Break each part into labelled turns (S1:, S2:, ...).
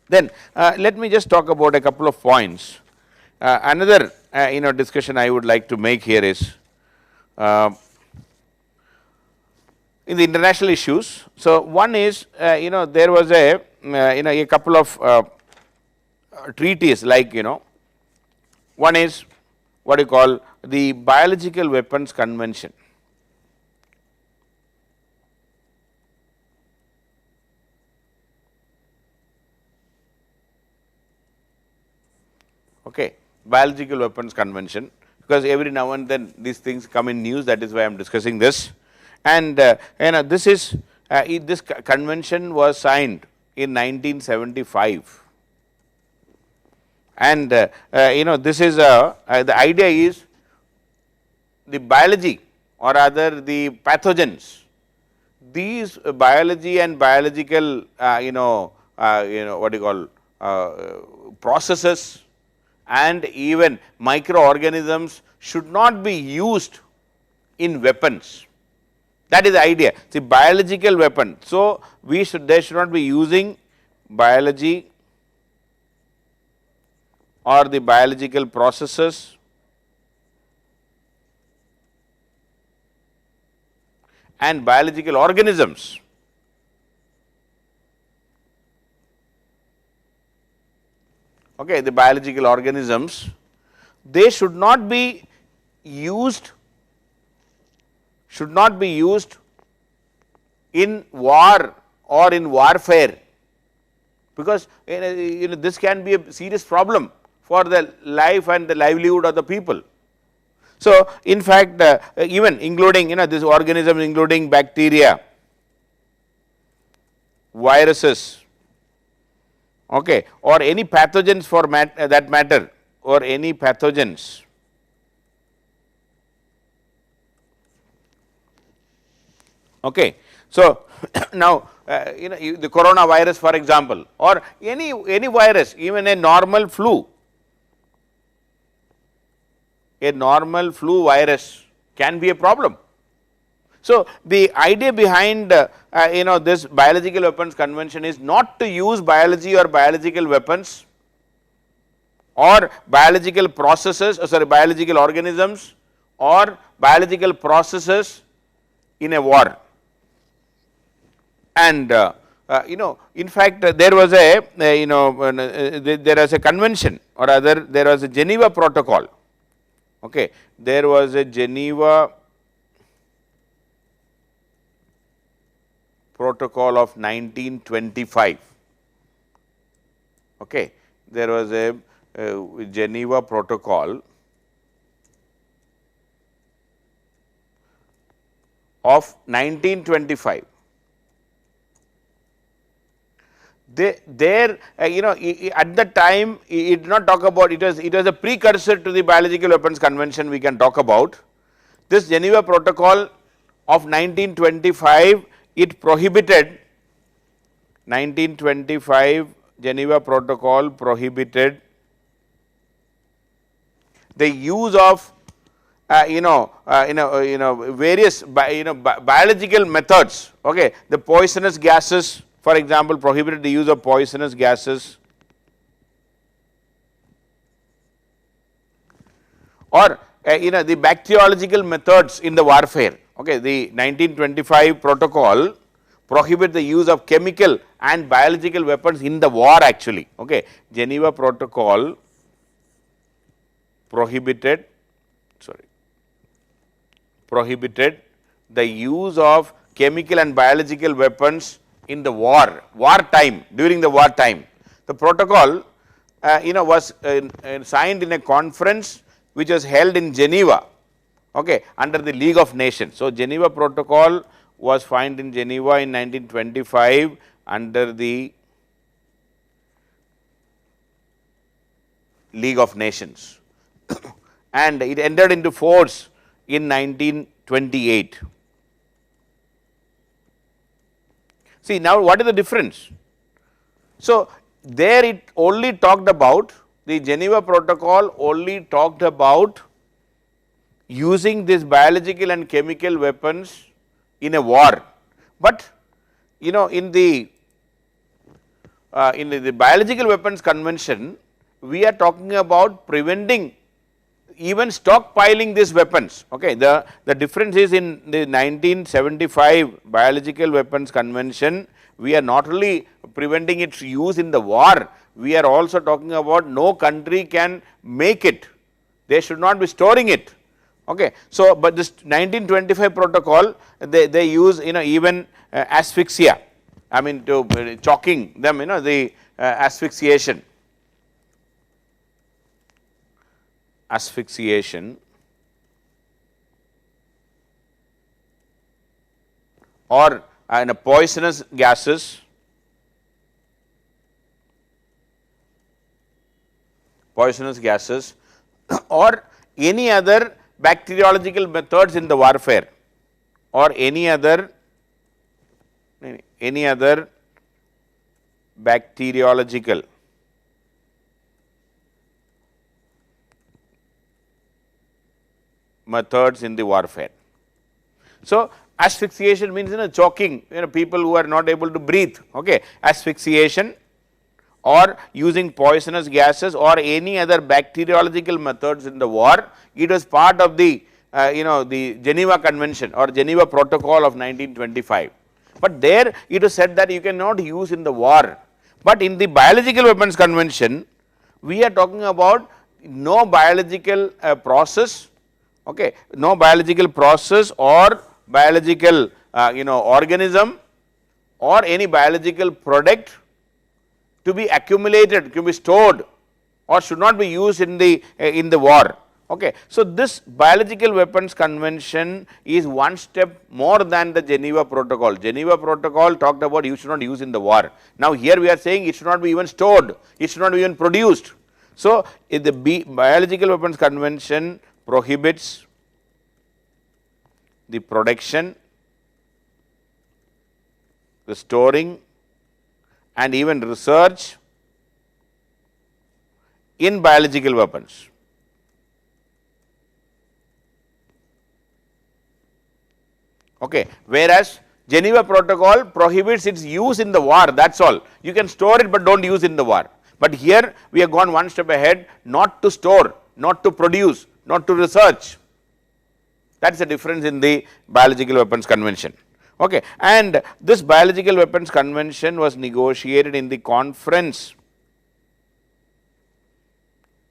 S1: Then let me just talk about a couple of points. Another discussion I would like to make here is in the international issues. So, one is there was a couple of treaties, like one is what you call the Biological Weapons Convention. Okay, Biological Weapons Convention, because every now and then these things come in news, that is why I am discussing this. And this is this convention was signed in 1975, and this is the idea is the biology, or rather the pathogens, these biology and biological what you call processes and even microorganisms should not be used in weapons. That is the idea. See, biological weapon. So, they should not be using biology or the biological processes and biological organisms the biological organisms, they should not be used in war or in warfare, because this can be a serious problem for the life and the livelihood of the people. So, in fact, even including this organisms, including bacteria, viruses, or any pathogens for that matter, or any pathogens. So, now the coronavirus, for example, or any virus, even a normal flu virus can be a problem. So, the idea behind this Biological Weapons Convention is not to use biology or biological weapons or biological processes, biological organisms or biological processes in a war. And in fact, there was a there was a convention, or rather there was a Geneva Protocol. There was a Geneva Protocol of 1925. There was a Geneva Protocol of 1925. There at that time it did not talk about it was a precursor to the Biological Weapons Convention we can talk about. This Geneva Protocol of 1925, it prohibited 1925 Geneva Protocol prohibited the use of various biological methods, the poisonous gases. For example, prohibited the use of poisonous gases, or the bacteriological methods in the warfare. The 1925 protocol prohibit the use of chemical and biological weapons in the war actually. Geneva Protocol prohibited the use of chemical and biological weapons in the war time, during the war time. The protocol was signed in a conference which was held in Geneva under the League of Nations. So, Geneva Protocol was signed in Geneva in 1925 under the League of Nations and it entered into force in 1928. See, now what is the difference? So, there it only talked about, the Geneva Protocol only talked about using these biological and chemical weapons in a war, but in the in the Biological Weapons Convention, we are talking about preventing even stockpiling these weapons. Okay. The difference is in the 1975 Biological Weapons Convention, we are not only preventing its use in the war, we are also talking about no country can make it, they should not be storing it. Okay. So, but this 1925 protocol, they use even asphyxia, I mean to choking them, the asphyxiation or poisonous gases, or any other bacteriological methods in the warfare, or any other bacteriological methods in the warfare. So, asphyxiation means choking, people who are not able to breathe. Okay. Asphyxiation or using poisonous gases or any other bacteriological methods in the war, it was part of the the Geneva Convention or Geneva Protocol of 1925. But there it was said that you cannot use in the war, but in the Biological Weapons Convention, we are talking about no biological process, okay, no biological process or biological organism or any biological product to be accumulated, to be stored or should not be used in the war. Okay. So, this Biological Weapons Convention is one step more than the Geneva Protocol. Geneva Protocol talked about you should not use in the war. Now, here we are saying it should not be even stored, it should not be even produced. So, if the Biological Weapons Convention prohibits the production, the storing and even research in biological weapons. Okay. Whereas, Geneva Protocol prohibits its use in the war, that is all. You can store it, but do not use in the war. But here we have gone one step ahead, not to store, not to produce, not to research. That is the difference in the Biological Weapons Convention. Okay. And this Biological Weapons Convention was negotiated in the Conference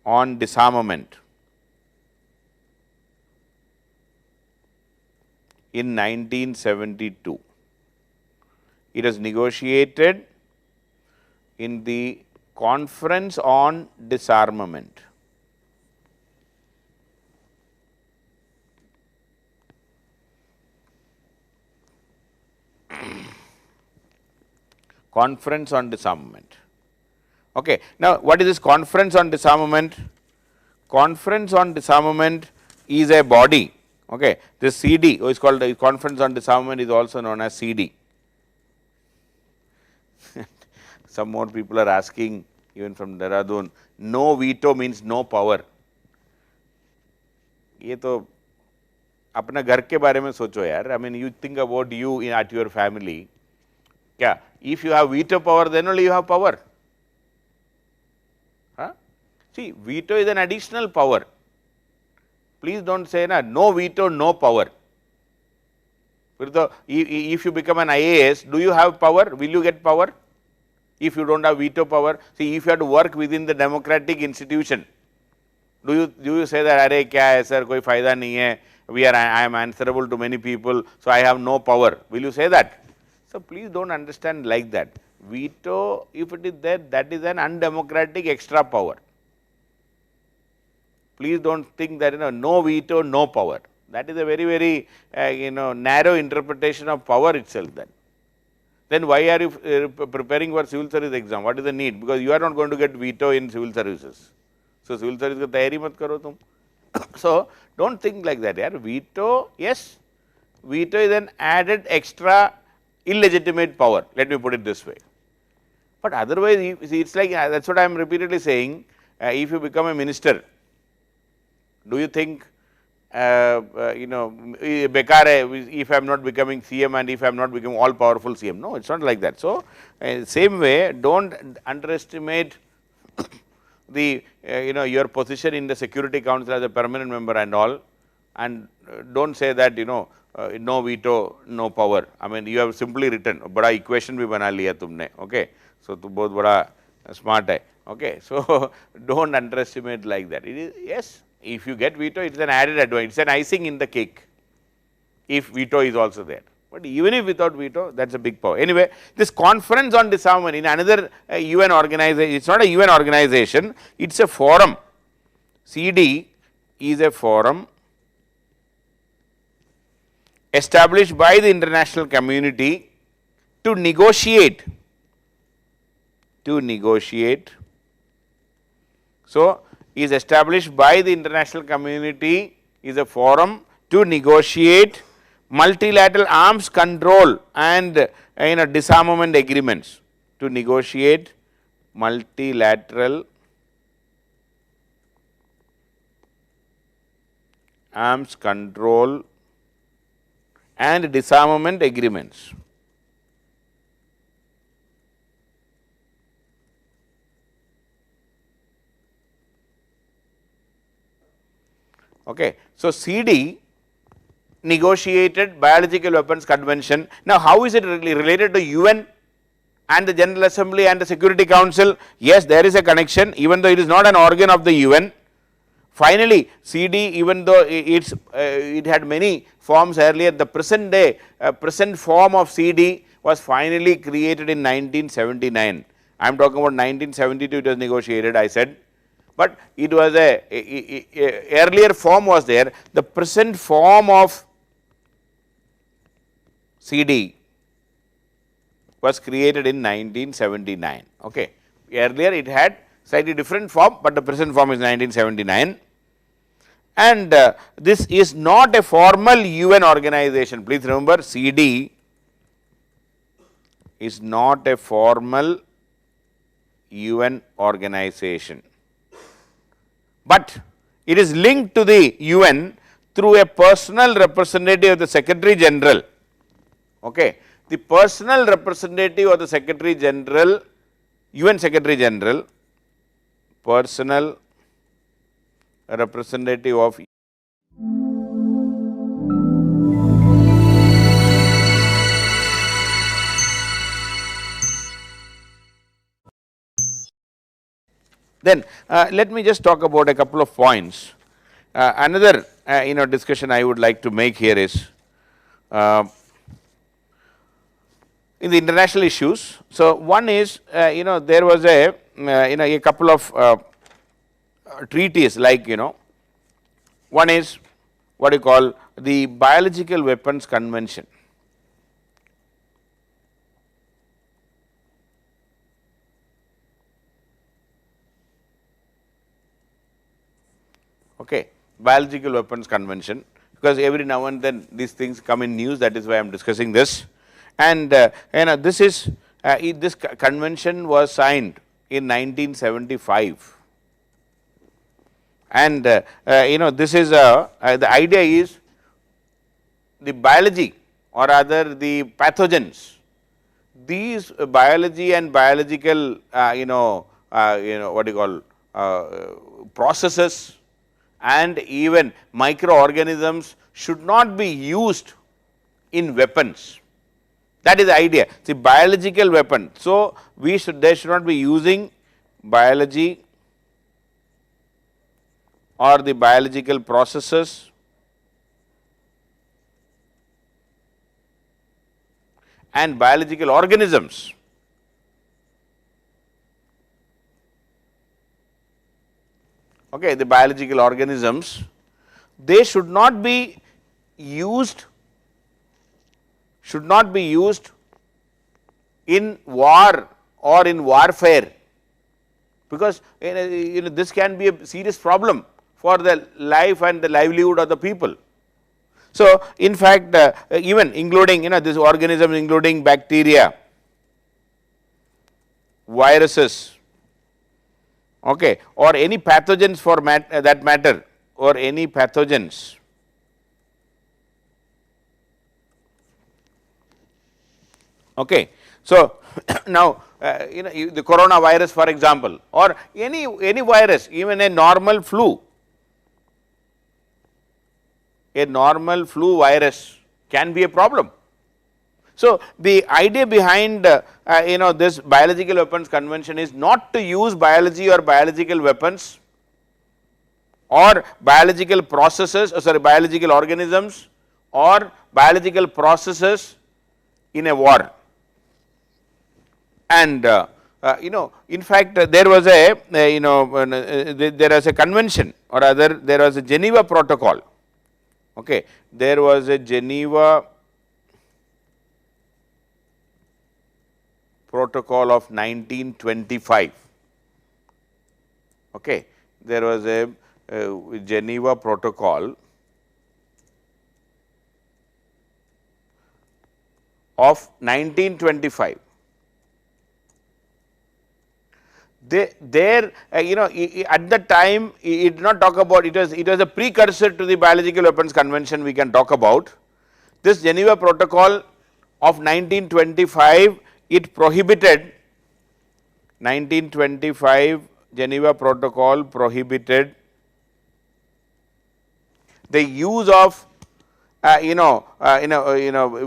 S1: on Disarmament in 1972. It was negotiated in the Conference on Disarmament. Conference on Disarmament. Okay. Now, what is this Conference on Disarmament? Conference on Disarmament is a body. Okay. This CD is called the Conference on Disarmament, is also known as CD. Some more people are asking, even from Dehradun, no veto means no power. ये तो अपना घर के बारे में सोचो यार. I mean, you think about you at your family. क्या? If you have veto power, then only you have power. Huh? See, veto is an additional power. Please do not say no veto, no power. If you become an IAS, do you have power? Will you get power? If you do not have veto power, see, if you have to work within the democratic institution, do you say that अरे क्या है sir, कोई फायदा नहीं है, I am answerable to many people, so I have no power. Will you say that? So, please do not understand like that. Veto, if it is there, that is an undemocratic extra power. Please do not think that no veto, no power. That is a very narrow interpretation of power itself. Then why are you preparing for civil service exam? What is the need? Because you are not going to get veto in civil services. So, civil service ka tayari mat karo tum. So, do not think like that. Yaar. Veto, yes, veto is an added extra illegitimate power, let me put it this way. But otherwise, it is like that is what I am repeatedly saying, if you become a minister, do you think bekare, if I am not becoming CM and if I am not becoming all powerful CM. No, it is not like that. So, same way, do not underestimate the your position in the Security Council as a permanent member and all, and do not say that no veto, no power. I mean, you have simply written, bada equation bhi bana liya tumne, okay. So, tu bahut bada smart hai, okay. So, do not underestimate like that. It is, yes, if you get veto, it is an added advantage, it is an icing in the cake, if veto is also there. But even if without veto, that is a big power. Anyway, this conference on disarmament in another UN organization, it is not a UN organization, it is a forum. CD is a forum established by the international community to negotiate. So, is established by the international community, is a forum to negotiate multilateral arms control and disarmament agreements, to negotiate multilateral arms control and disarmament agreements. Okay. So, CD negotiated Biological Weapons Convention. Now, how is it related to UN and the General Assembly and the Security Council? Yes, there is a connection, even though it is not an organ of the UN. Finally, CD, even though it had many forms earlier, the present day present form of CD was finally created in 1979. I am talking about 1972 it was negotiated, I said, but it was a earlier form was there. The present form of CD was created in 1979. Okay. Earlier it had slightly different form, but the present form is 1979. And this is not a formal UN organization. Please remember, CD is not a formal UN organization, but it is linked to the UN through a personal representative of the Secretary General. Okay. The personal representative of the Secretary General, UN Secretary General, personal representative of then let me just talk about a couple of points. Another discussion I would like to make here is in the international issues. So, one is there was a a couple of treaties, like one is what you call the Biological Weapons Convention. Okay. Biological Weapons Convention, because every now and then these things come in news, that is why I am discussing this. And this is this convention was signed in 1975. And this is the idea is the biology, or rather the pathogens, these biology and biological what you call processes and even microorganisms should not be used in weapons. That is the idea. See, biological weapon. So, they should not be using biology or the biological processes and biological organisms. Okay, the biological organisms, they should not be used in war or in warfare, because this can be a serious problem for the life and the livelihood of the people. So, in fact, even including this organism, including bacteria, viruses, okay, or any pathogens for that matter, or any pathogens Okay. So, now the coronavirus for example, or any virus, even a normal flu virus can be a problem. So, the idea behind this biological weapons convention is not to use biology or biological weapons or biological processes biological organisms or biological processes in a war. And in fact, there was a there was a convention, or rather there was a Geneva Protocol. Okay, there was a Geneva Protocol of 1925. Okay, there was a Geneva Protocol of 1925. There at the time it did not talk about it was a precursor to the Biological Weapons Convention we can talk about. This Geneva Protocol of 1925, it prohibited 1925 Geneva Protocol prohibited the use of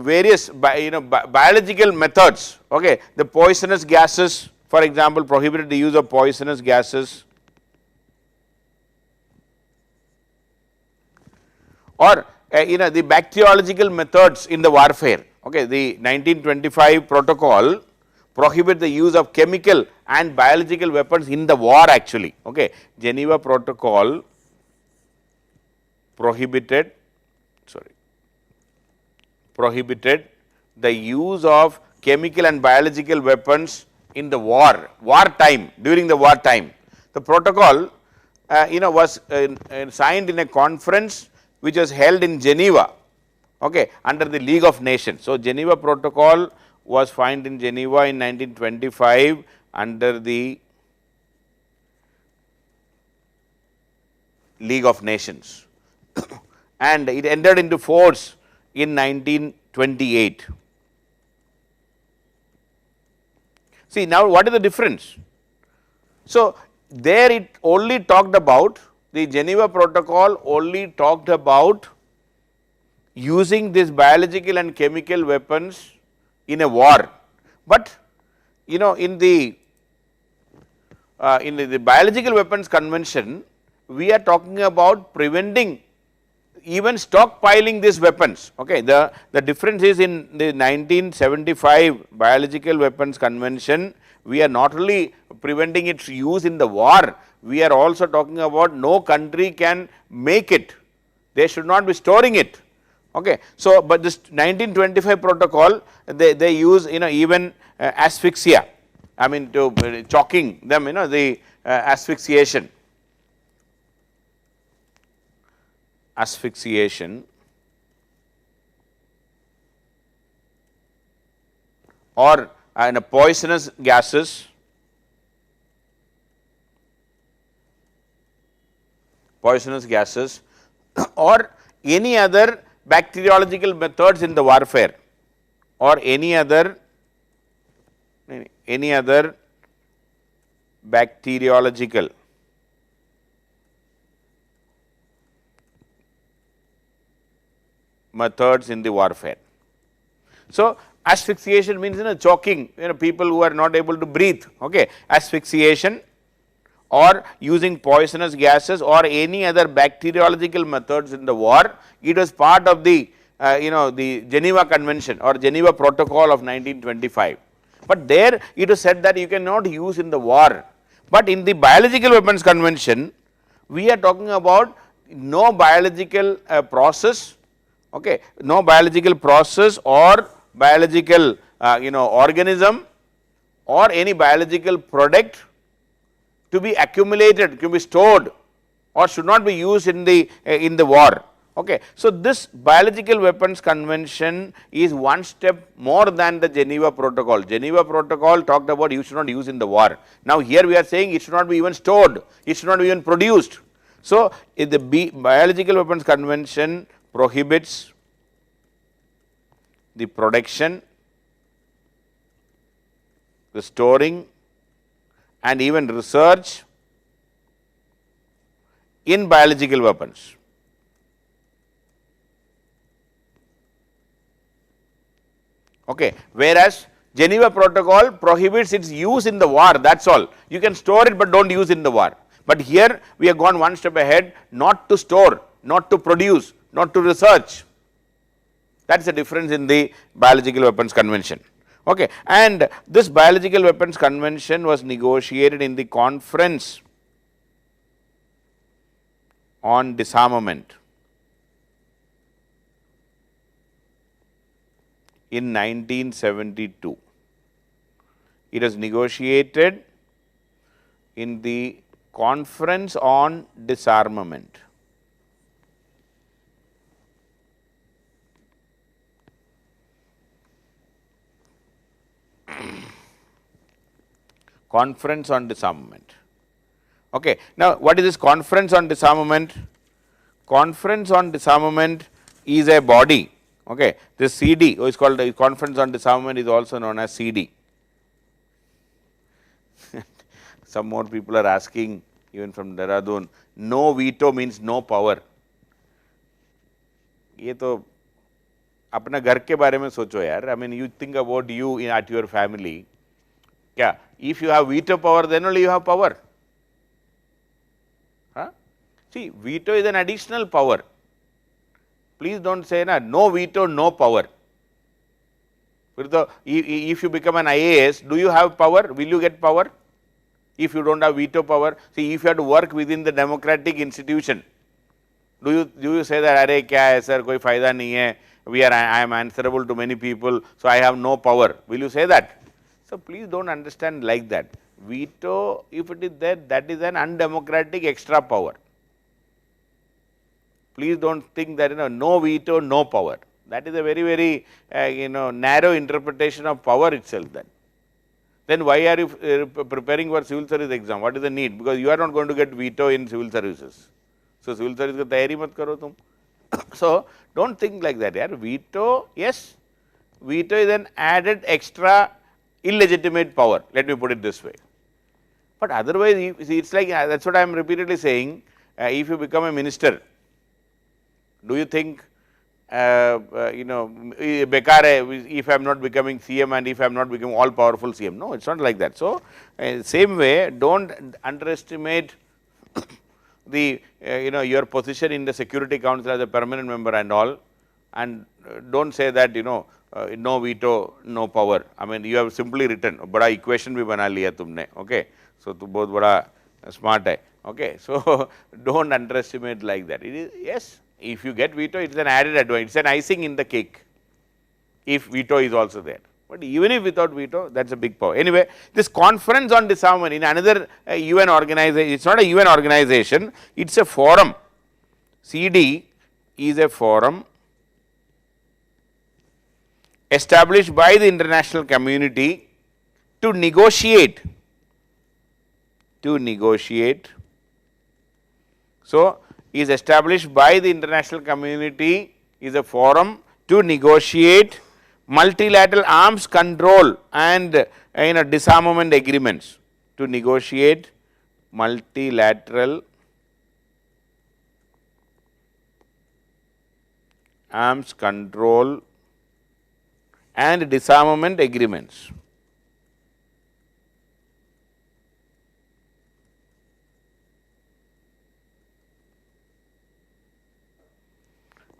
S1: various biological methods. Okay, the poisonous gases, for example, prohibited the use of poisonous gases, or the bacteriological methods in the warfare. Okay, the 1925 protocol prohibit the use of chemical and biological weapons in the war actually. Okay, Geneva Protocol prohibited the use of chemical and biological weapons in the war time, during the war time. The protocol was signed in a conference which was held in Geneva, okay, under the League of Nations. So, Geneva Protocol was signed in Geneva in 1925 under the League of Nations and it entered into force in 1928. See, now what is the difference? So, there it only talked about, the Geneva Protocol only talked about using these biological and chemical weapons in a war, but in the Biological Weapons Convention, we are talking about preventing even stockpiling these weapons. Okay, the difference is in the 1975 Biological Weapons Convention, we are not only preventing its use in the war, we are also talking about no country can make it, they should not be storing it. Okay. So, but this 1925 protocol, they use even asphyxia, I mean to choking them, the asphyxiation or poisonous gases, or any other bacteriological methods in the warfare, or any other bacteriological methods in the warfare. So, asphyxiation means choking, people who are not able to breathe, okay, asphyxiation, or using poisonous gases or any other bacteriological methods in the war. It was part of the the Geneva Convention or Geneva Protocol of 1925, but there it is said that you cannot use in the war, but in the Biological Weapons Convention we are talking about no biological process, okay, no biological process or biological organism or any biological product to be accumulated, to be stored, or should not be used in the war. Okay. So, this Biological Weapons Convention is one step more than the Geneva Protocol. Geneva Protocol talked about you should not use in the war. Now, here we are saying it should not be even stored, it should not be even produced. So, if the Biological Weapons Convention prohibits the production, the storing and even research in biological weapons. Okay. Whereas Geneva Protocol prohibits its use in the war, that is all. You can store it, but do not use in the war. But here we have gone one step ahead, not to store, not to produce, not to research. That is the difference in the Biological Weapons Convention. Okay. And this Biological Weapons Convention was negotiated in the Conference on Disarmament in 1972. It was negotiated in the Conference on Disarmament. Conference on Disarmament. Okay. Now, what is this Conference on Disarmament? Conference on Disarmament is a body. Okay. This CD is called the Conference on Disarmament, is also known as CD. Some more people are asking, even from Dehradun, no veto means no power. ये तो अपना घर के बारे में सोचो यार. I mean, you think about you at your family. क्या? If you have veto power, then only you have power. Huh? See, veto is an additional power. Please do not say no veto, no power. If you become an IAS, do you have power? Will you get power? If you do not have veto power, see, if you have to work within the democratic institution, do you say that, "Arey kya hai sir, koi fayda nahi hai, I am answerable to many people, so I have no power." Will you say that? So, please do not understand like that. Veto, if it is there, that is an undemocratic extra power. Please do not think that no veto, no power. That is a very, very narrow interpretation of power itself then. Then why are you preparing for civil service exam? What is the need? Because you are not going to get veto in civil services. So, civil service ka tayari mat karo tum. So, do not think like that. Yaar. Veto, yes, veto is an added extra illegitimate power. Let me put it this way. But otherwise, it is like that is what I am repeatedly saying. If you become a minister, do you think bekar hai if I am not becoming CM and if I am not becoming all powerful CM? No, it is not like that. So, same way, do not underestimate the your position in the Security Council as a permanent member and all, and do not say that no veto, no power. I mean, you have simply written, bada equation bhi bana liya tumne, okay. So, tu bahut bada smart hai, okay. So, do not underestimate like that. It is, yes, if you get veto, it is an added advantage, it is an icing in the cake, if veto is also there. But even if without veto, that is a big power. Anyway, this Conference on Disarmament in another UN organization, it is not a UN organization, it is a forum. CD is a forum established by the international community to negotiate. So, is established by the international community, is a forum to negotiate multilateral arms control and disarmament agreements, to negotiate multilateral arms control and disarmament agreements.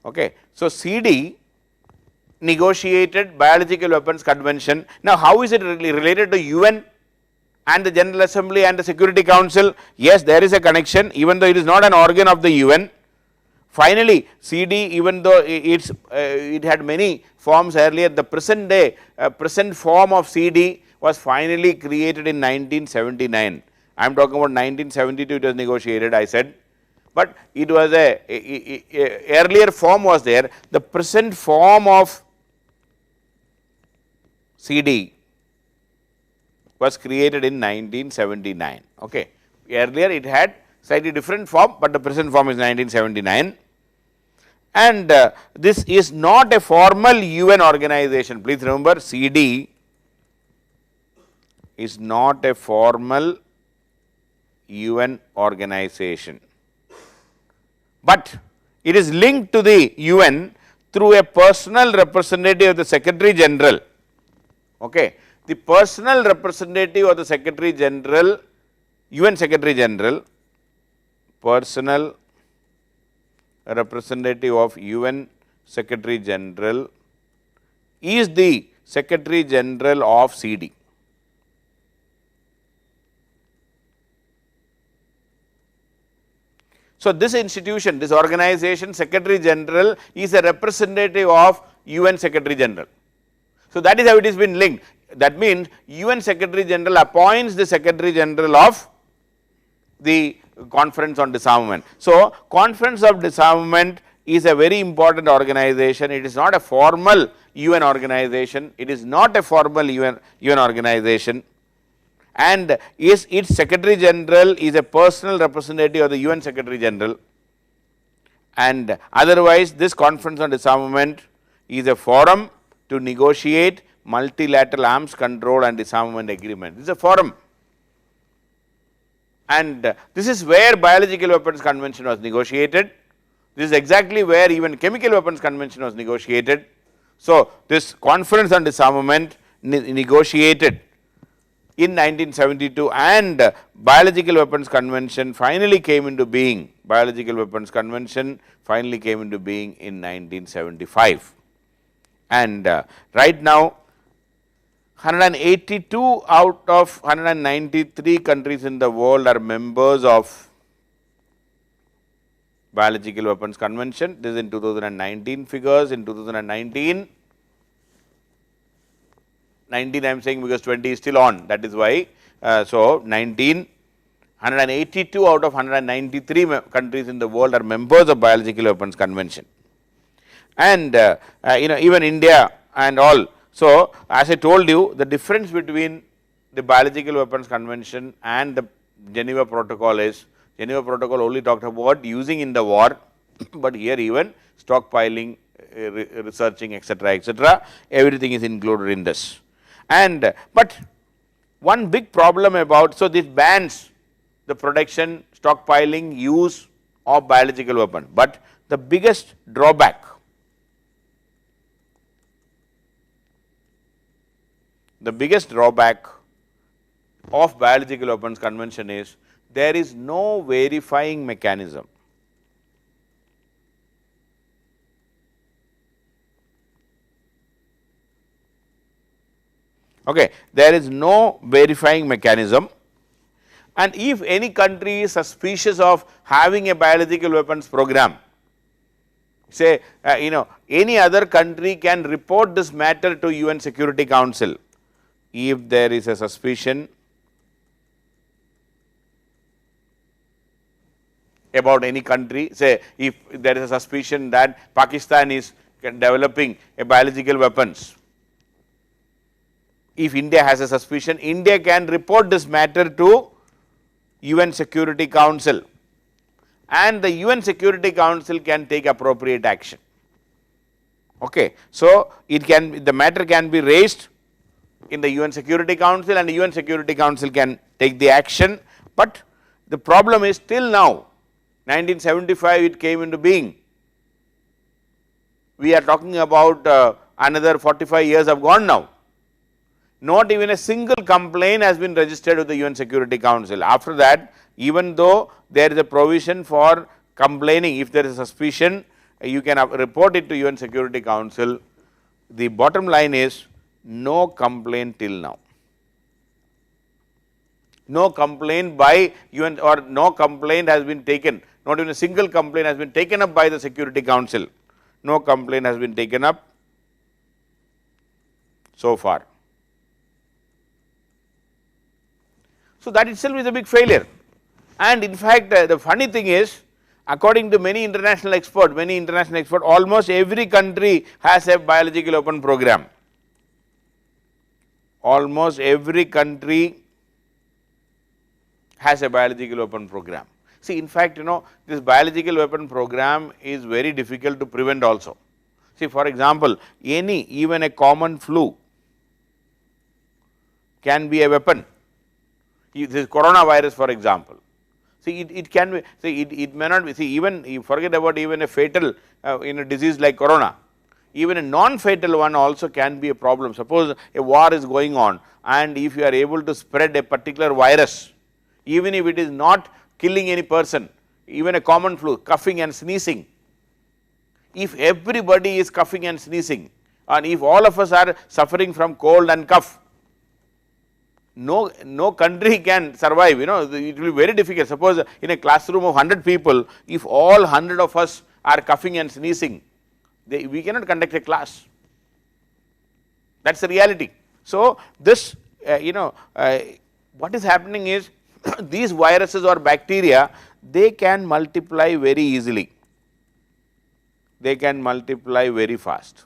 S1: Okay. So, CD negotiated Biological Weapons Convention. Now, how is it related to UN and the General Assembly and the Security Council? Yes, there is a connection, even though it is not an organ of the UN. Finally, CD, even though it had many forms earlier, the present day, present form of CD was finally created in 1979. I am talking about 1972, it was negotiated, I said. But it was a earlier form was there. The present form of CD was created in 1979. Okay. Earlier it had slightly different form, but the present form is 1979. And this is not a formal UN organization. Please remember, CD is not a formal UN organization, but it is linked to the UN through a personal representative of the Secretary General. Okay. The personal representative of the Secretary General, UN Secretary General, personal representative of UN Secretary General is the Secretary General of CD. So, this institution, this organization, Secretary General is a representative of UN Secretary General. So, that is how it has been linked. That means, UN Secretary General appoints the Secretary General of the Conference on Disarmament. So, Conference of Disarmament is a very important organization. It is not a formal UN organization. It is not a formal UN organization, and its Secretary General is a personal representative of the UN Secretary General, and otherwise this Conference on Disarmament is a forum to negotiate multilateral arms control and disarmament agreement. This is a forum, and this is where Biological Weapons Convention was negotiated. This is exactly where even Chemical Weapons Convention was negotiated. So, this Conference on Disarmament negotiated in 1972, and Biological Weapons Convention finally came into being. Biological Weapons Convention finally came into being in 1975, and right now 182 out of 193 countries in the world are members of Biological Weapons Convention. This is in 2019 figures. In 2019, 19 I am saying because 20 is still on, that is why. So, 182 out of 193 countries in the world are members of Biological Weapons Convention, and even India and all. So, as I told you, the difference between the Biological Weapons Convention and the Geneva Protocol is, Geneva Protocol only talked about using in the war, but here even stockpiling, researching, etc., everything is included in this. And but one big problem about, so this bans the production, stockpiling, use of biological weapon, but the biggest drawback, of Biological Weapons Convention is there is no verifying mechanism. Okay, there is no verifying mechanism, and if any country is suspicious of having a biological weapons program, say any other country can report this matter to UN Security Council. If there is a suspicion about any country, say if there is a suspicion that Pakistan is developing a biological weapons, if India has a suspicion, India can report this matter to UN Security Council, and the UN Security Council can take appropriate action. Okay. So, the matter can be raised in the UN Security Council, and the UN Security Council can take the action, but the problem is till now, 1975 it came into being. We are talking about another 45 years have gone now. Not even a single complaint has been registered with the UN Security Council. After that, even though there is a provision for complaining, if there is a suspicion, you can report it to UN Security Council. The bottom line is no complaint till now. No complaint by UN, or no complaint has been taken, not even a single complaint has been taken up by the Security Council. No complaint has been taken up so far. So, that itself is a big failure, and in fact, the funny thing is, according to many international experts, almost every country has a biological weapon program. Almost every country has a biological weapon program. See, in fact, this biological weapon program is very difficult to prevent also. See, for example, even a common flu, can be a weapon. This coronavirus, for example. See, it can be, see, it may not be, see, even you forget about even a fatal in a disease like corona, even a non-fatal one also can be a problem. Suppose a war is going on, and if you are able to spread a particular virus, even if it is not killing any person, even a common flu, coughing and sneezing, if everybody is coughing and sneezing, and if all of us are suffering from cold and cough, no country can survive, it will be very difficult. Suppose in a classroom of 100 people, if all 100 of us are coughing and sneezing, we cannot conduct a class. That is the reality. So, this what is happening is these viruses or bacteria, they can multiply very easily, they can multiply very fast.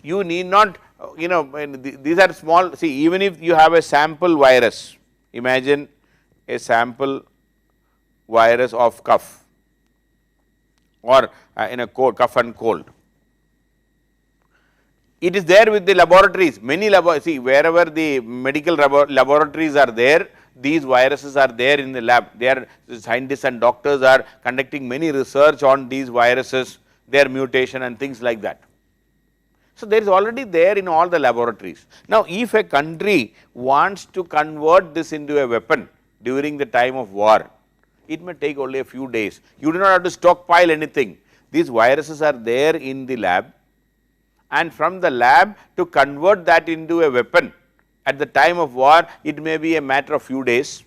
S1: You need not, these are small, see, even if you have a sample virus, imagine a sample virus of cough or in a cold, cough and cold. It is there with the laboratories, many see, wherever the medical laboratories are there, these viruses are there in the lab. There scientists and doctors are conducting many research on these viruses, their mutation and things like that. So, there is already there in all the laboratories. Now, if a country wants to convert this into a weapon during the time of war, it may take only a few days. You do not have to stockpile anything. These viruses are there in the lab, and from the lab to convert that into a weapon at the time of war, it may be a matter of few days.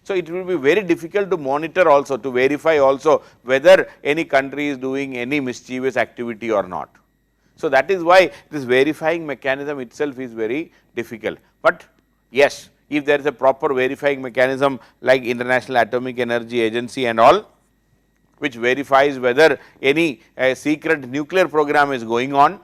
S1: So, it will be very difficult to monitor also, to verify also whether any country is doing any mischievous activity or not. So, that is why this verifying mechanism itself is very difficult, but yes, if there is a proper verifying mechanism like International Atomic Energy Agency and all, which verifies whether any secret nuclear program is going on,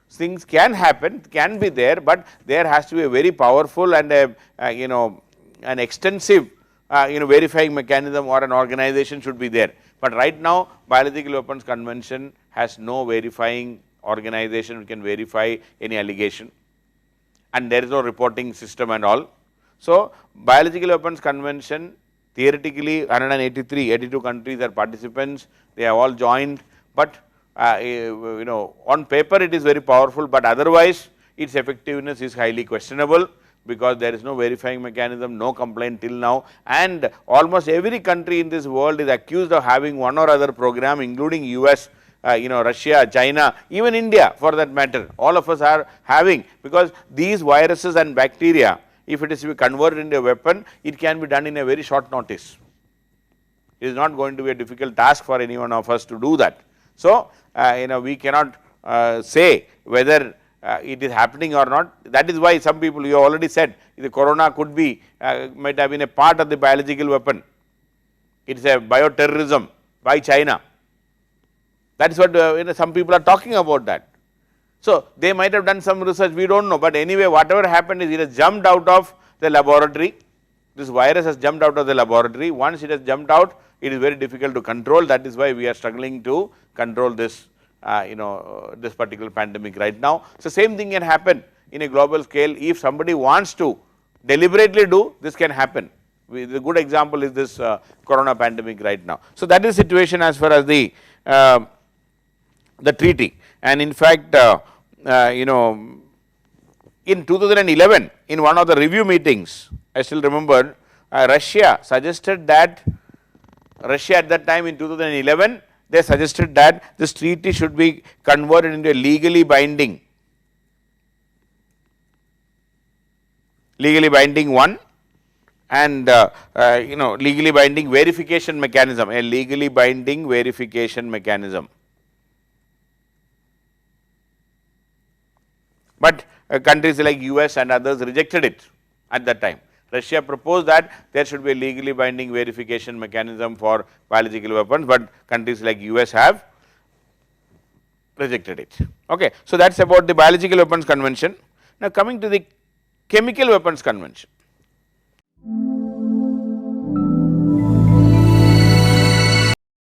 S1: things can happen, can be there, but there has to be a very powerful and an extensive verifying mechanism or an organization should be there. But right now, Biological Weapons Convention has no verifying organization which can verify any allegation, and there is no reporting system and all. So, Biological Weapons Convention, theoretically 82 countries are participants, they have all joined, but on paper it is very powerful, but otherwise its effectiveness is highly questionable, because there is no verifying mechanism, no complaint till now, and almost every country in this world is accused of having one or other program, including US, Russia, China, even India for that matter, all of us are having, because these viruses and bacteria, if it is to be converted into a weapon, it can be done in a very short notice. It is not going to be a difficult task for any one of us to do that. So, we cannot say whether it is happening or not. That is why some people, you already said, the corona could be, might have been a part of the biological weapon. It is a bioterrorism by China. That is what some people are talking about that. So, they might have done some research, we do not know, but anyway whatever happened is it has jumped out of the laboratory, this virus has jumped out of the laboratory. Once it has jumped out, it is very difficult to control. That is why we are struggling to control this, this particular pandemic right now. So, same thing can happen in a global scale. If somebody wants to deliberately do, this can happen. The good example is this corona pandemic right now. So, that is the situation as far as the treaty, and in fact, in 2011 in one of the review meetings, I still remember, Russia suggested that, Russia at that time in 2011, they suggested that this treaty should be converted into a legally binding one, and legally binding verification mechanism, a legally binding verification mechanism. But countries like US and others rejected it at that time. Russia proposed that there should be a legally binding verification mechanism for biological weapons, but countries like US have rejected it. Okay. So, that is about the Biological Weapons Convention. Now, coming to the Chemical Weapons Convention.